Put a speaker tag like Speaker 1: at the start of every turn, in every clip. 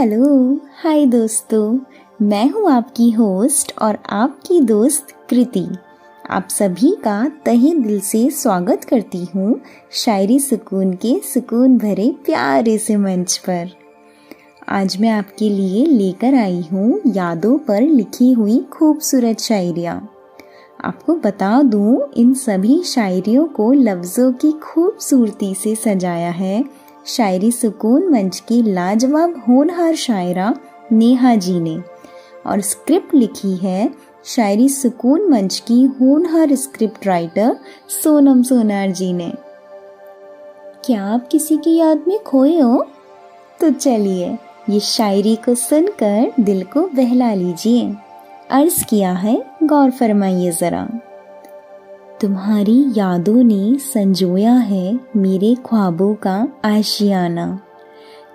Speaker 1: Hello, हाय दोस्तों। मैं हूँ आपकी होस्ट और आपकी दोस्त कृति। आप सभी का तहे दिल से स्वागत करती हूँ शायरी सुकून के सुकून भरे प्यारे से मंच पर। आज मैं आपके लिए लेकर आई हूँ यादों पर लिखी हुई खूबसूरत शायरियाँ। आपको बता दूँ, इन सभी शायरियों को लफ्ज़ों की खूबसूरती से सजाया है शायरी सुकून मंच की लाजवाब होनहार शायरा नेहा जी ने, और स्क्रिप्ट लिखी है शायरी सुकून मंच की होनहार स्क्रिप्ट राइटर सोनम सोनार जी ने। क्या आप किसी की याद में खोए हो? तो चलिए ये शायरी को सुनकर दिल को बहला लीजिए। अर्ज किया है, गौर फरमाइए ज़रा। तुम्हारी यादों ने संजोया है मेरे ख्वाबों का आशियाना।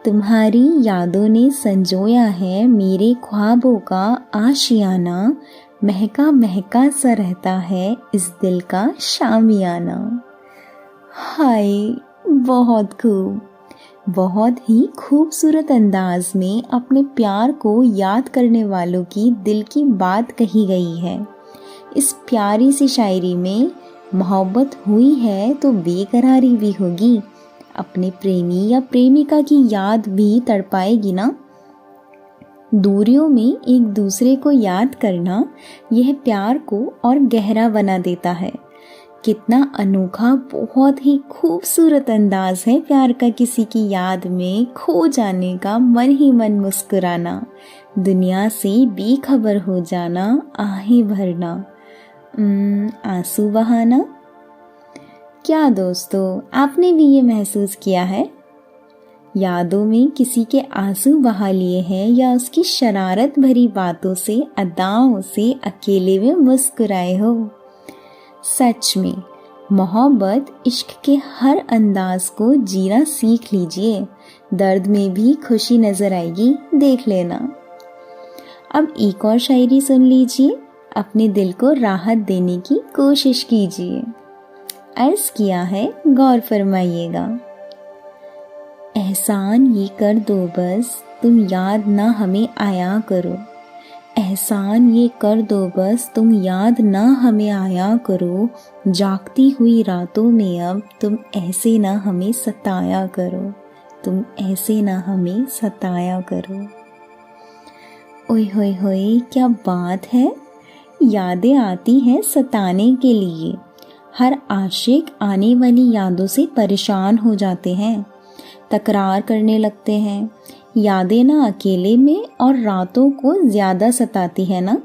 Speaker 1: तुम्हारी यादों ने संजोया है मेरे ख्वाबों का आशियाना। महका महका सा रहता है इस दिल का शामियाना। हाय, बहुत खूब, बहुत ही खूबसूरत अंदाज में अपने प्यार को याद करने वालों की दिल की बात कही गई है। इस प्यारी सी शायरी में मोहब्बत हुई है तो बेकरारी भी होगी। अपने प्रेमी या प्रेमिका की याद भी तड़पाएगी ना। दूरियों में एक दूसरे को याद करना यह प्यार को और गहरा बना देता है। कितना अनोखा, बहुत ही खूबसूरत अंदाज है प्यार का। किसी की याद में खो जाने का, मन ही मन मुस्कुराना, दुनिया से बेखबर हो जाना, आहें भरना, आंसू बहाना। क्या दोस्तों, आपने भी ये महसूस किया है? यादों में किसी के आंसू बहा लिए हैं या उसकी शरारत भरी बातों से, अदाओं से अकेले में मुस्कुराए हो? सच में मोहब्बत इश्क के हर अंदाज को जीना सीख लीजिए। दर्द में भी खुशी नजर आएगी, देख लेना। अब एक और शायरी सुन लीजिए, अपने दिल को राहत देने की कोशिश कीजिए। अर्ज किया है, गौर फरमाइएगा। एहसान ये कर दो बस तुम याद ना हमें आया करो। एहसान ये कर दो बस तुम याद ना हमें आया करो। जागती हुई रातों में अब तुम ऐसे ना हमें सताया करो। तुम ऐसे ना हमें सताया करो। ओए होए होए, क्या बात है। यादें आती हैं सताने के लिए। हर आशिक आने वाली यादों से परेशान हो जाते हैं, तकरार करने लगते हैं। यादें ना अकेले में और रातों को ज़्यादा सताती है ना।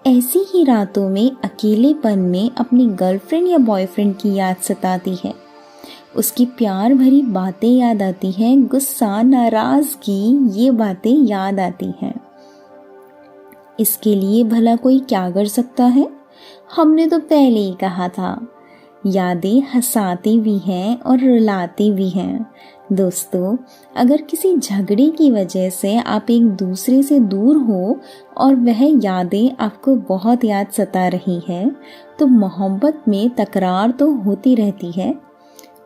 Speaker 1: ऐसी ही रातों में अकेलेपन में अपनी गर्लफ्रेंड या बॉयफ्रेंड की याद सताती है। उसकी प्यार भरी बातें याद आती हैं, गुस्सा, नाराज़गी, ये बातें याद आती हैं। इसके लिए भला कोई क्या कर सकता है? हमने तो पहले ही कहा था, यादें हंसाती भी हैं और रुलाती भी हैं। दोस्तों, अगर किसी झगड़े की वजह से आप एक दूसरे से दूर हो और वह यादें आपको बहुत याद सता रही है, तो मोहब्बत में तकरार तो होती रहती है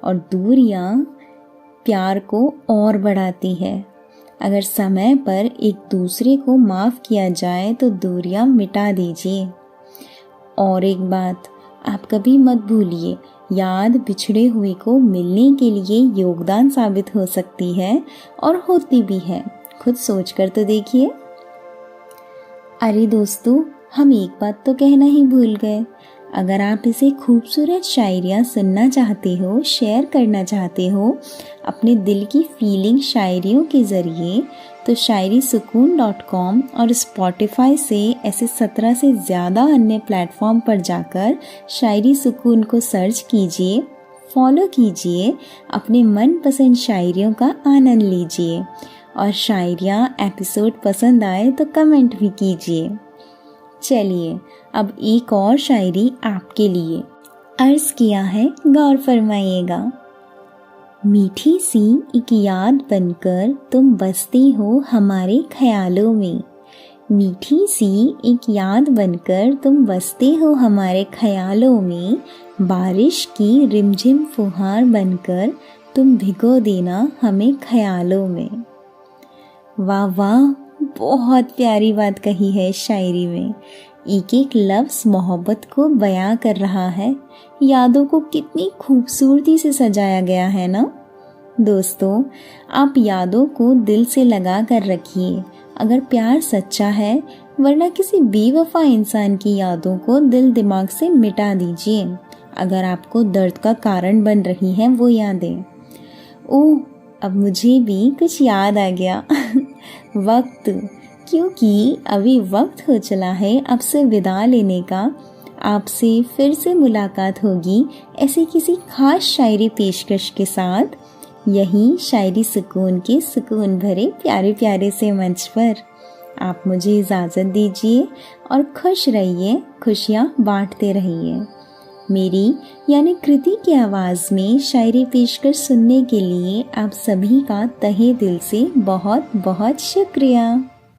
Speaker 1: और दूरियां प्यार को और बढ़ाती है। अगर समय पर एक दूसरे को माफ़ किया जाए तो दूरियां मिटा दीजिए। और एक बात आप कभी मत भूलिए, याद बिछड़े हुए को मिलने के लिए योगदान साबित हो सकती है और होती भी है। खुद सोचकर तो देखिए। अरे दोस्तों, हम एक बात तो कहना ही भूल गए। अगर आप इसे खूबसूरत शायरियाँ सुनना चाहते हो, शेयर करना चाहते हो अपने दिल की फीलिंग शायरियों के ज़रिए, तो शायरीसुकून.com और स्पॉटिफाई से ऐसे 17 से ज़्यादा अन्य प्लेटफॉर्म पर जाकर शायरी सुकून को सर्च कीजिए, फॉलो कीजिए, अपने मनपसंद शायरियों का आनंद लीजिए। और शायरियाँ एपिसोड पसंद आए तो कमेंट भी कीजिए। चलिए अब एक और शायरी आपके लिए। अर्ज किया है, गौर फरमाइएगा। मीठी सी एक याद बनकर तुम बसती हो हमारे ख्यालों में। मीठी सी एक याद बनकर तुम बसते हो हमारे ख्यालों में। बारिश की रिमझिम फुहार बनकर तुम भिगो देना हमें ख्यालों में। वाह वाह, बहुत प्यारी बात कही है इस शायरी में। एक एक लफ्ज़ मोहब्बत को बयां कर रहा है। यादों को कितनी खूबसूरती से सजाया गया है ना। दोस्तों, आप यादों को दिल से लगा कर रखिए अगर प्यार सच्चा है, वरना किसी बेवफा इंसान की यादों को दिल दिमाग से मिटा दीजिए अगर आपको दर्द का कारण बन रही हैं वो यादें। ओह, अब मुझे भी कुछ याद आ गया वक्त, क्योंकि अभी वक्त हो चला है आपसे विदा लेने का। आपसे फिर से मुलाकात होगी ऐसी किसी खास शायरी पेशकश के साथ, यही शायरी सुकून के सुकून भरे प्यारे प्यारे से मंच पर। आप मुझे इजाज़त दीजिए और खुश रहिए, खुशियाँ बांटते रहिए। मेरी यानी कृति की आवाज़ में शायरी पेशकश सुनने के लिए आप सभी का तहे दिल से बहुत बहुत शुक्रिया।